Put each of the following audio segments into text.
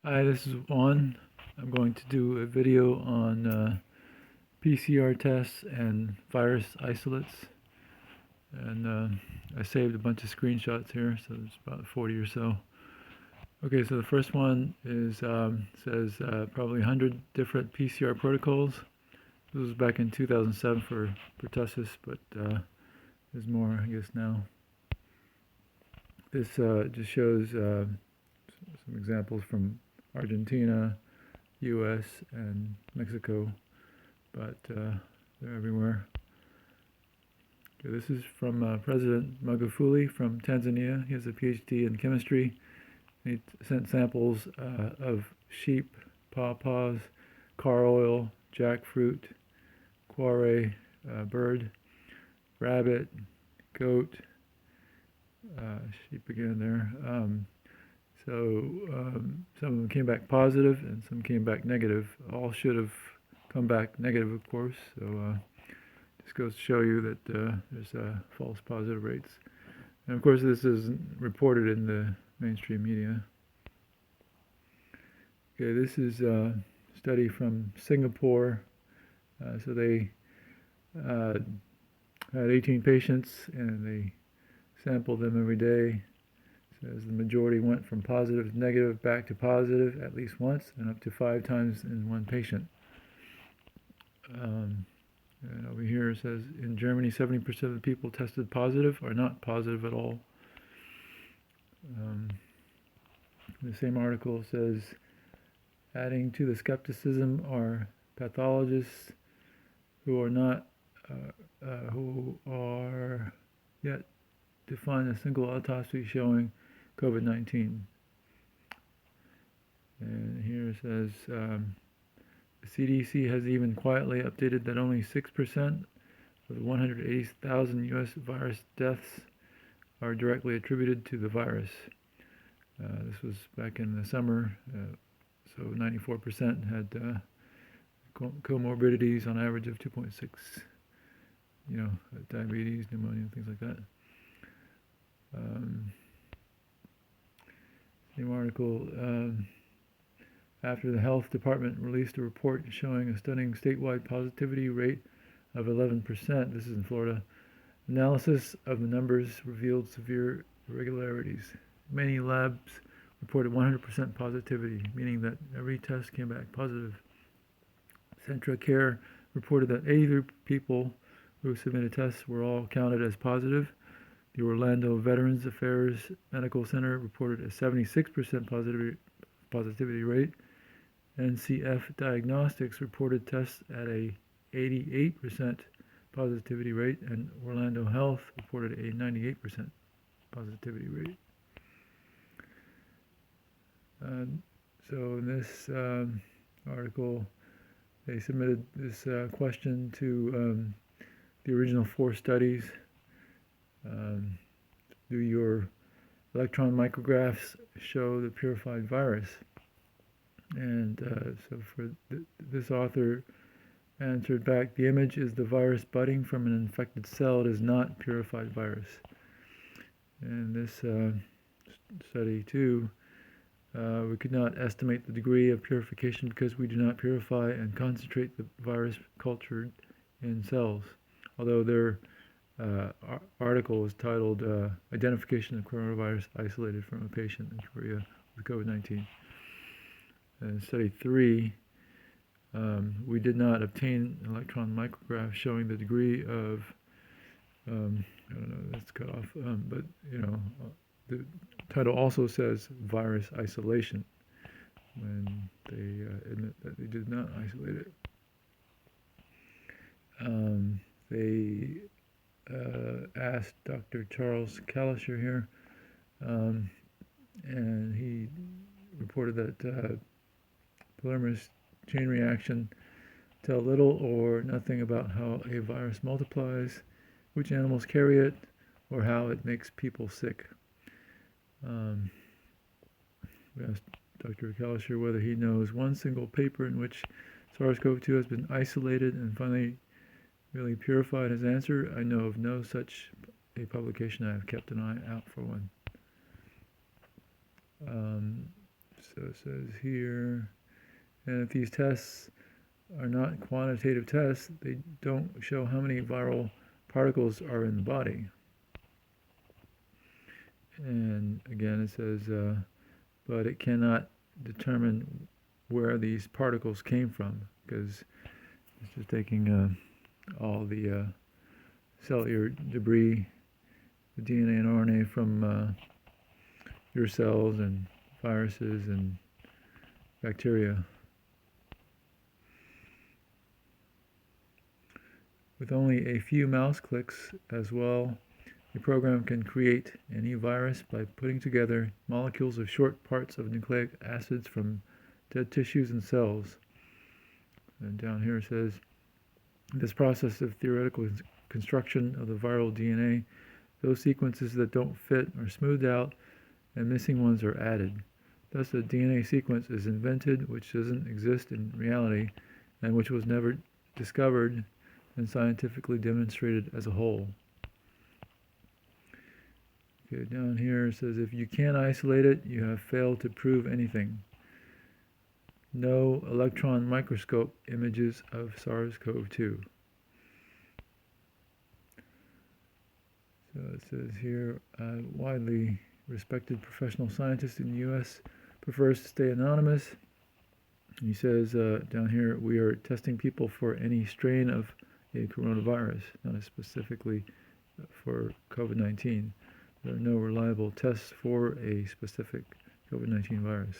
Hi, this is Juan. I'm going to do a video on PCR tests and virus isolates. And I saved a bunch of screenshots here, so there's about 40 or so. Okay, so the first one is says probably 100 different PCR protocols. This was back in 2007 for pertussis, but there's more, I guess, now. This just shows some examples from Argentina, U.S., and Mexico, but they're everywhere. Okay, this is from President Magufuli from Tanzania. He has a PhD in chemistry. He sent samples of sheep, pawpaws, car oil, jackfruit, quarry, bird, rabbit, goat, sheep again there. Some of them came back positive and some came back negative. All should have come back negative, of course. So just goes to show you that there's false positive rates. And of course, this isn't reported in the mainstream media. Okay, this is a study from Singapore. So they had 18 patients and they sampled them every day. Says the majority went from positive to negative back to positive at least once and up to 5 times in one patient. And over here it says in Germany 70% of the people tested positive are not positive at all. The same article says adding to the skepticism are pathologists who are not who are yet to find a single autopsy showing COVID-19. And here it says the CDC has even quietly updated that only 6% of the 180,000 U.S. virus deaths are directly attributed to the virus. This was back in the summer, so 94% had comorbidities on average of 2.6, diabetes, pneumonia, things like that. Same article. After the health department released a report showing a stunning statewide positivity rate of 11%, this is in Florida, analysis of the numbers revealed severe irregularities. Many labs reported 100% positivity, meaning that every test came back positive. Centra Care reported that 83 people who submitted tests were all counted as positive. The Orlando Veterans Affairs Medical Center reported a 76% positivity rate. NCF Diagnostics reported tests at a 88% positivity rate, and Orlando Health reported a 98% positivity rate. So in this article, they submitted this question to the original 4 studies. Do your electron micrographs show the purified virus? And so for this author answered back, the image is the virus budding from an infected cell. It is not purified virus. And this study too, we could not estimate the degree of purification because we do not purify and concentrate the virus cultured in cells. Although their article was titled Identification of Coronavirus Isolated from a Patient in Korea with COVID-19. And study 3, we did not obtain an electron micrograph showing the degree of, I don't know, that's cut off, but the title also says virus isolation when they admit that they did not isolate it. They asked Dr. Charles Kalischer here, and he reported that polymerase chain reaction tell little or nothing about how a virus multiplies, which animals carry it, or how it makes people sick. We asked Dr. Kalischer whether he knows one single paper in which SARS-CoV-2 has been isolated and finally really purified. His answer, I know of no such a publication. I have kept an eye out for one. So it says here, and if these tests are not quantitative tests, they don't show how many viral particles are in the body. And again, it says, but it cannot determine where these particles came from, because it's just taking all the cellular debris, the DNA and RNA from your cells and viruses and bacteria. With only a few mouse clicks as well, a program can create any virus by putting together molecules of short parts of nucleic acids from dead tissues and cells. And down here it says, this process of theoretical construction of the viral DNA, those sequences that don't fit are smoothed out and missing ones are added. Thus, a DNA sequence is invented which doesn't exist in reality and which was never discovered and scientifically demonstrated as a whole. Okay, down here it says, if you can't isolate it, you have failed to prove anything. No electron microscope images of SARS-CoV-2. So it says here, widely respected professional scientist in the U.S. prefers to stay anonymous. And he says down here, we are testing people for any strain of a coronavirus, not specifically for COVID-19. There are no reliable tests for a specific COVID-19 virus.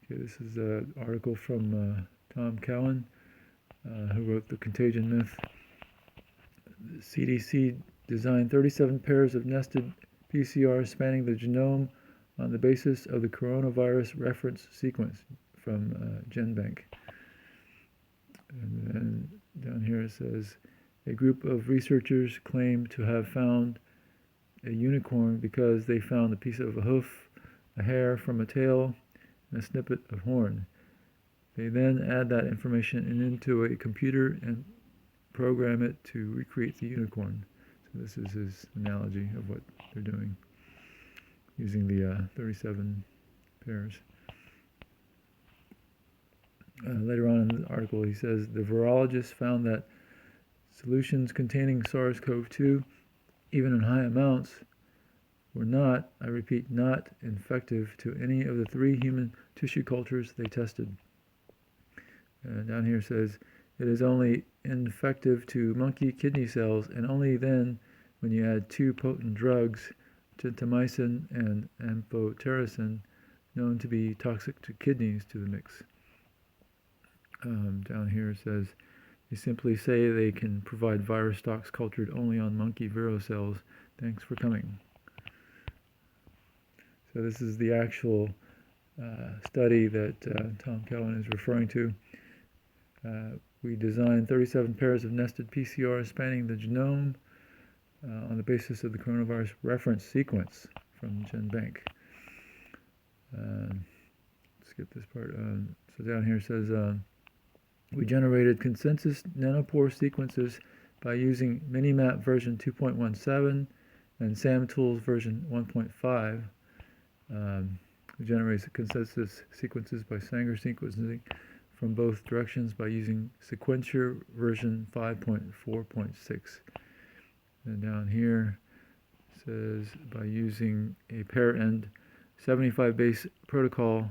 Okay, this is an article from Tom Cowan, who wrote The Contagion Myth. The CDC designed 37 pairs of nested PCRs spanning the genome on the basis of the coronavirus reference sequence from GenBank. And then down here it says, a group of researchers claim to have found a unicorn because they found a piece of a hoof, a hair from a tail, and a snippet of horn. They then add that information into a computer and program it to recreate the unicorn. So this is his analogy of what they're doing, using the 37 pairs. Later on in the article, he says, the virologists found that solutions containing SARS-CoV-2, even in high amounts, were not, I repeat, not infective to any of the 3 human tissue cultures they tested. Down here it says, it is only infective to monkey kidney cells, and only then when you add 2 potent drugs, gentamicin and amphotericin, known to be toxic to kidneys, to the mix. Down here it says, they simply say they can provide virus stocks cultured only on monkey viro cells. Thanks for coming. So this is the actual study that Tom Cowan is referring to. We designed 37 pairs of nested PCRs spanning the genome on the basis of the coronavirus reference sequence from GenBank. Skip this part. So down here it says, we generated consensus nanopore sequences by using Minimap version 2.17 and SAMTools version 1.5. We generated consensus sequences by Sanger sequencing from both directions by using Sequencer version 5.4.6. And down here it says by using a pair-end 75 base protocol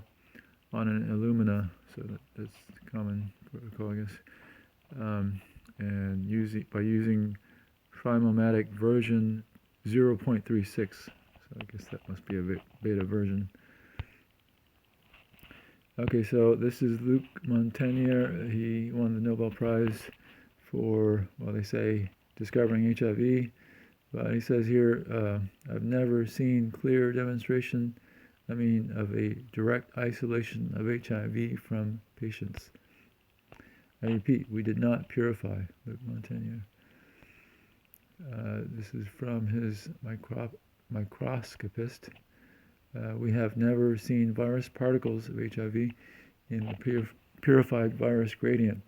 on an Illumina, so that's the common protocol, I guess, and by using Trimomatic version 0.36, so I guess that must be a beta version. Okay, so this is Luc Montagnier. He won the Nobel Prize for, well, they say, discovering HIV, but he says here, I've never seen clear demonstration, of a direct isolation of HIV from patients. I repeat, we did not purify, Luc Montagnier. This is from his microscopist. We have never seen virus particles of HIV in the purified virus gradient.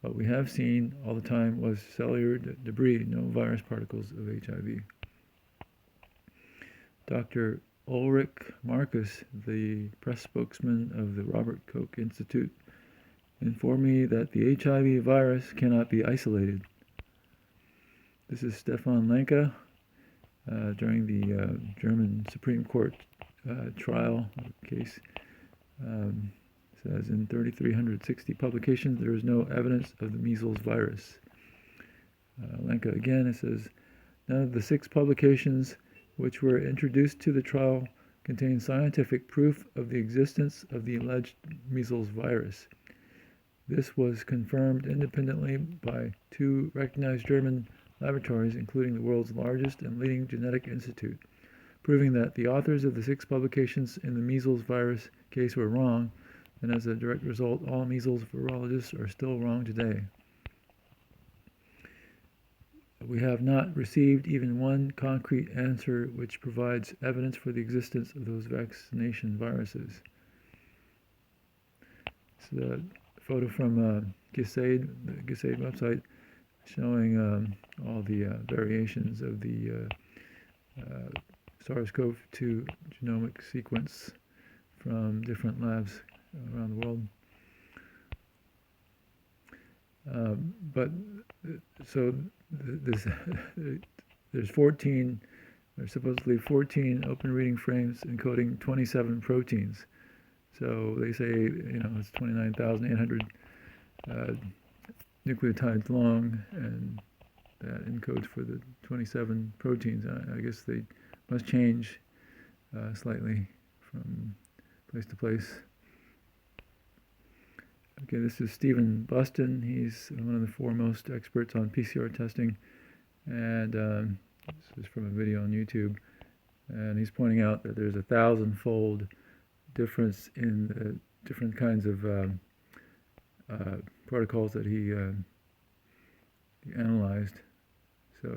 What we have seen all the time was cellular debris, no virus particles of HIV. Dr. Ulrich Marcus, the press spokesman of the Robert Koch Institute, informed me that the HIV virus cannot be isolated. This is Stefan Lenka during the German Supreme Court trial case. Says in 3,360 publications there is no evidence of the measles virus. Lenka again, it says, none of the 6 publications which were introduced to the trial contain scientific proof of the existence of the alleged measles virus. This was confirmed independently by 2 recognized German laboratories, including the world's largest and leading genetic institute, proving that the authors of the 6 publications in the measles virus case were wrong, and as a direct result, all measles virologists are still wrong today. We have not received even one concrete answer which provides evidence for the existence of those vaccination viruses. It's a photo from GISAID, the GISAID website, showing all the variations of the SARS-CoV-2 genomic sequence from different labs around the world. There's supposedly 14 open reading frames encoding 27 proteins. So they say, it's 29,800 nucleotides long, and that encodes for the 27 proteins. I guess they must change slightly from place to place. Okay, this is Stephen Buston. He's one of the foremost experts on PCR testing, and this is from a video on YouTube, and he's pointing out that there's 1,000-fold difference in the different kinds of protocols that he analyzed. So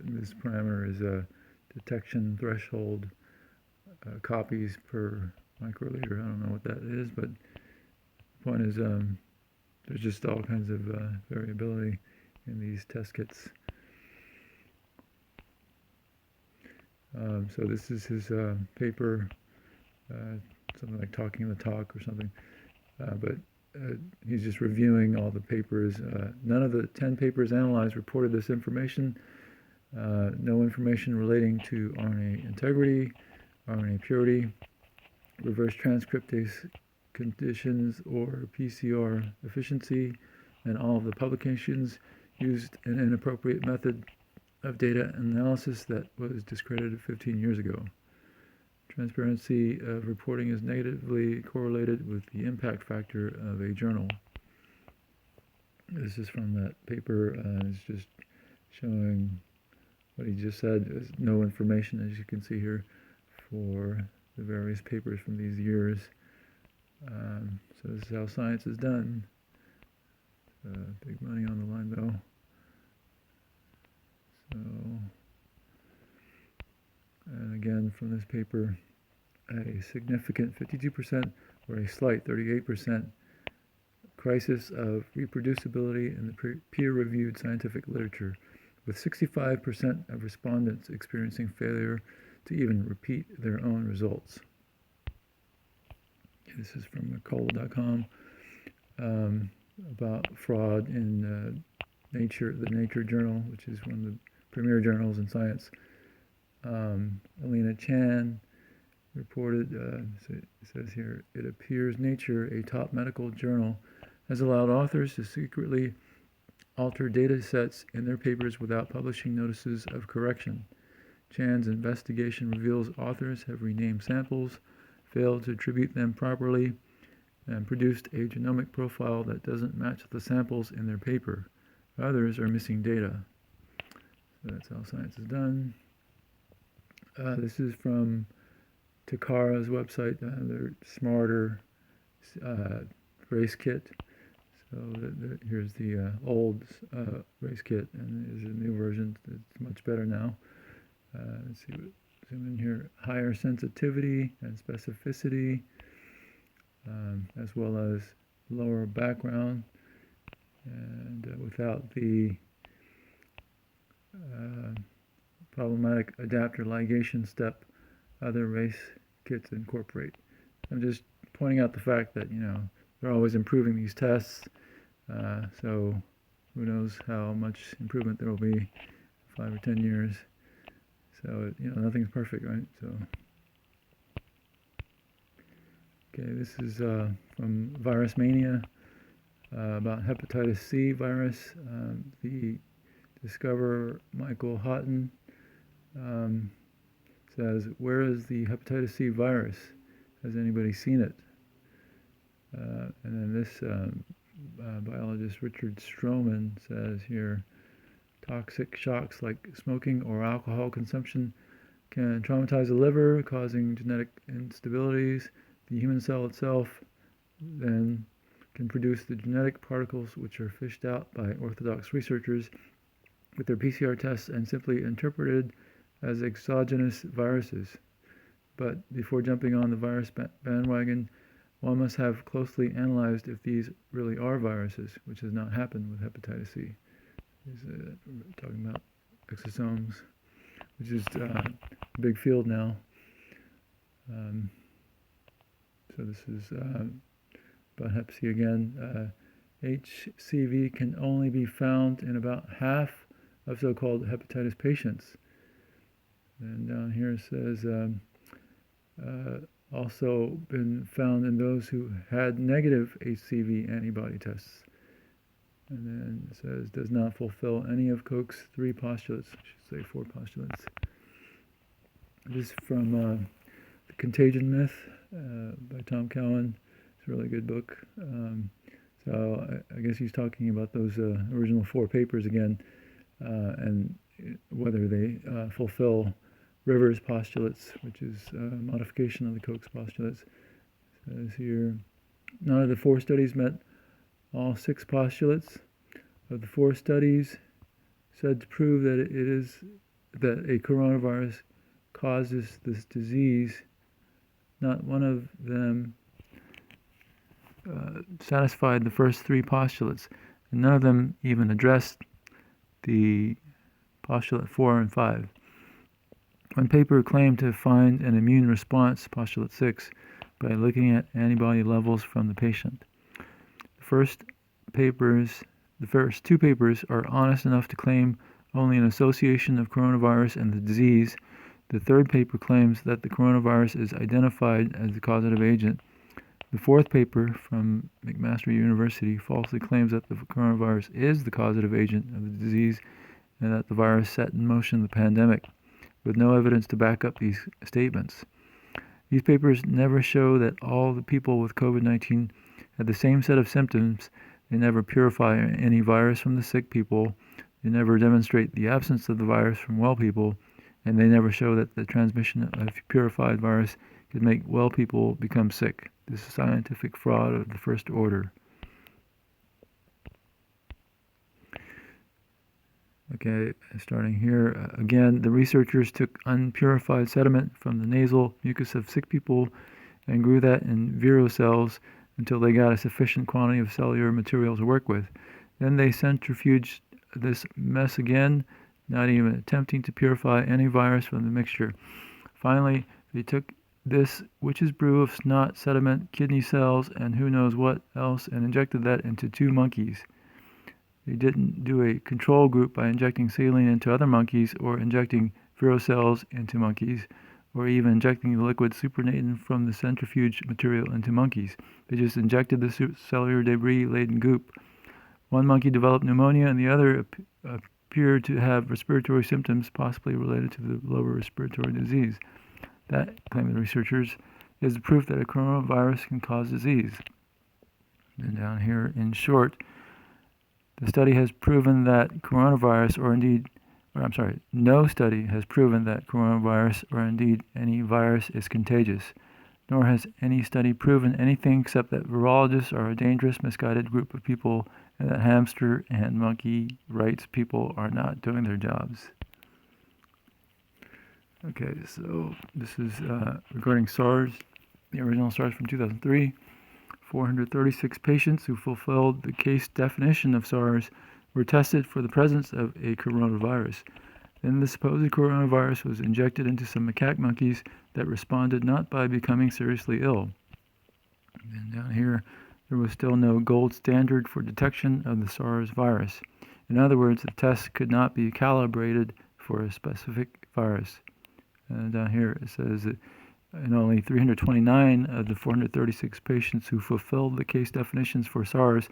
this parameter is a detection threshold, copies per microliter. I don't know what that is, but the point is there's just all kinds of variability in these test kits. So this is his paper, something like Talking the Talk or something, but he's just reviewing all the papers. None of the 10 papers analyzed reported this information. No information relating to RNA integrity, RNA purity, reverse transcriptase conditions, or PCR efficiency, and all of the publications used an inappropriate method of data analysis that was discredited 15 years ago. Transparency of reporting is negatively correlated with the impact factor of a journal. This is from that paper, and it's just showing what he just said. There's no information, as you can see here, for the various papers from these years. So this is how science is done. Big money on the line, though. So, and again, from this paper, a significant 52% or a slight 38% crisis of reproducibility in the peer-reviewed scientific literature, with 65% of respondents experiencing failure to even repeat their own results. This is from Call.com about fraud in Nature, the Nature journal, which is one of the premier journals in science. Alina Chan reported, it says here, it appears Nature, a top medical journal, has allowed authors to secretly alter data sets in their papers without publishing notices of correction. Chan's investigation reveals authors have renamed samples, failed to attribute them properly, and produced a genomic profile that doesn't match the samples in their paper. Others are missing data. So that's how science is done. This is from Takara's website, their smarter race kit. So here's the old race kit, and there's a new version. It's much better now. Let's see, zoom in here. Higher sensitivity and specificity, as well as lower background, and without the problematic adapter ligation step other race kits incorporate. I'm just pointing out the fact that, they're always improving these tests, so who knows how much improvement there will be 5 or 10 years. So, nothing's perfect, right? So, okay, this is from Virus Mania about hepatitis C virus. The discoverer, Michael Houghton, says, where is the hepatitis C virus? Has anybody seen it? And then this biologist, Richard Stroman, says here, toxic shocks like smoking or alcohol consumption can traumatize the liver, causing genetic instabilities. The human cell itself then can produce the genetic particles which are fished out by orthodox researchers with their PCR tests and simply interpreted as exogenous viruses. But before jumping on the virus bandwagon, one must have closely analyzed if these really are viruses, which has not happened with hepatitis C. He's talking about exosomes, which is a big field now. So this is about hep C again. HCV can only be found in about half of so-called hepatitis patients. And down here it says, also been found in those who had negative HCV antibody tests. And then it says, does not fulfill any of Koch's 3 postulates. I should say 4 postulates. This is from The Contagion Myth by Tom Cowan. It's a really good book. So I guess he's talking about those original 4 papers again, and whether they fulfill Rivers' postulates, which is a modification of the Koch's postulates. It says here, none of the 4 studies met all 6 postulates. Of the 4 studies said to prove that it is that a coronavirus causes this disease, not one of them satisfied the first 3 postulates, and none of them even addressed the postulate 4 and 5. One paper claimed to find an immune response, postulate 6, by looking at antibody levels from the patient. The first 2 papers are honest enough to claim only an association of coronavirus and the disease. The 3rd paper claims that the coronavirus is identified as the causative agent. The 4th paper from McMaster University falsely claims that the coronavirus is the causative agent of the disease and that the virus set in motion the pandemic, with no evidence to back up these statements. These papers never show that all the people with COVID-19 had the same set of symptoms. They never purify any virus from the sick people. They never demonstrate the absence of the virus from well people. And they never show that the transmission of purified virus could make well people become sick. This is scientific fraud of the first order. Okay, starting here. Again, the researchers took unpurified sediment from the nasal mucus of sick people and grew that in vero cells until they got a sufficient quantity of cellular material to work with. Then they centrifuged this mess again, not even attempting to purify any virus from the mixture. Finally, they took this witch's brew of snot, sediment, kidney cells, and who knows what else, and injected that into 2 monkeys. They didn't do a control group by injecting saline into other monkeys or injecting vero cells into monkeys, or even injecting the liquid supernatant from the centrifuge material into monkeys. They just injected the cellular debris-laden goop. One monkey developed pneumonia and the other appeared to have respiratory symptoms possibly related to the lower respiratory disease. That, claim the researchers, is the proof that a coronavirus can cause disease. And down here, in short, the study has proven that coronavirus, no study has proven that coronavirus or indeed any virus is contagious, nor has any study proven anything except that virologists are a dangerous, misguided group of people and that hamster and monkey rights people are not doing their jobs. Okay, so this is regarding SARS, the original SARS from 2003. 436 patients who fulfilled the case definition of SARS were tested for the presence of a coronavirus. Then the supposed coronavirus was injected into some macaque monkeys that responded not by becoming seriously ill. And down here, there was still no gold standard for detection of the SARS virus. In other words, the test could not be calibrated for a specific virus. And down here it says that in only 329 of the 436 patients who fulfilled the case definitions for SARS,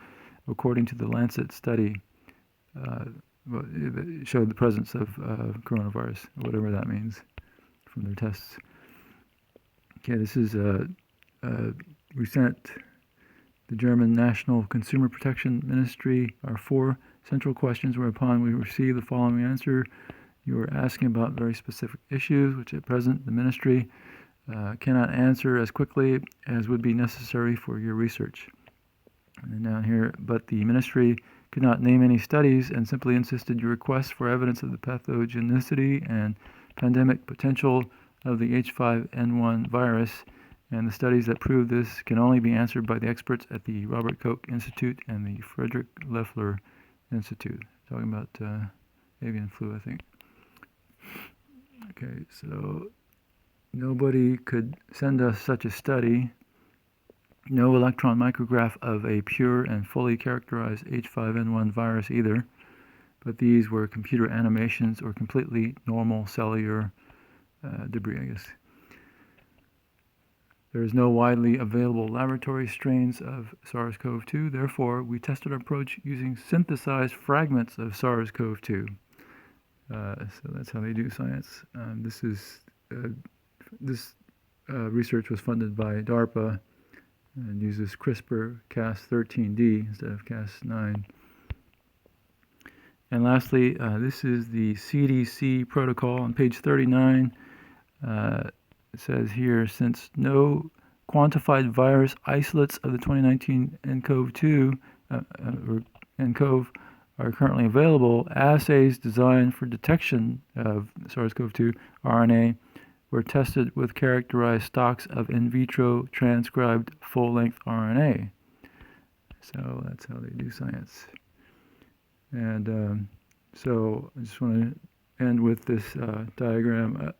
according to the Lancet study, it showed the presence of coronavirus, whatever that means, from their tests. Okay, this is we sent the German National Consumer Protection Ministry our 4 central questions, whereupon we received the following answer. You are asking about very specific issues, which at present the ministry cannot answer as quickly as would be necessary for your research. And down here, but the ministry could not name any studies and simply insisted your request for evidence of the pathogenicity and pandemic potential of the H5N1 virus, and the studies that prove this can only be answered by the experts at the Robert Koch Institute and the Frederick Leffler Institute. Talking about avian flu, I think. Okay, so nobody could send us such a study. No electron micrograph of a pure and fully characterized H5N1 virus either, but these were computer animations or completely normal cellular debris, I guess. There is no widely available laboratory strains of SARS-CoV-2. Therefore, we tested our approach using synthesized fragments of SARS-CoV-2. So that's how they do science. This research was funded by DARPA and uses CRISPR-Cas13d instead of Cas9. And lastly, this is the CDC protocol on page 39. It says here, since no quantified virus isolates of the 2019 nCoV-2 or nCoV are currently available, assays designed for detection of SARS-CoV-2 RNA were tested with characterized stocks of in vitro transcribed full-length RNA. So that's how they do science. And so I just want to end with this diagram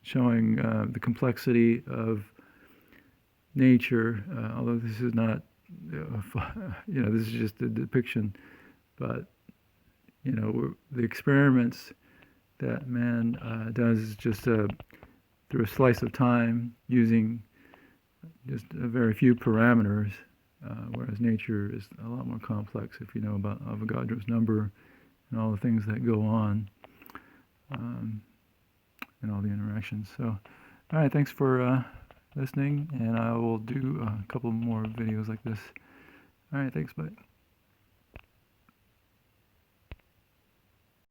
showing the complexity of nature, although this is not, this is just a depiction, but, the experiments that man does is just through a slice of time using just a very few parameters, whereas nature is a lot more complex if you know about Avogadro's number and all the things that go on. And all the interactions. So, all right, thanks for listening, and I will do a couple more videos like this. All right, thanks, bye.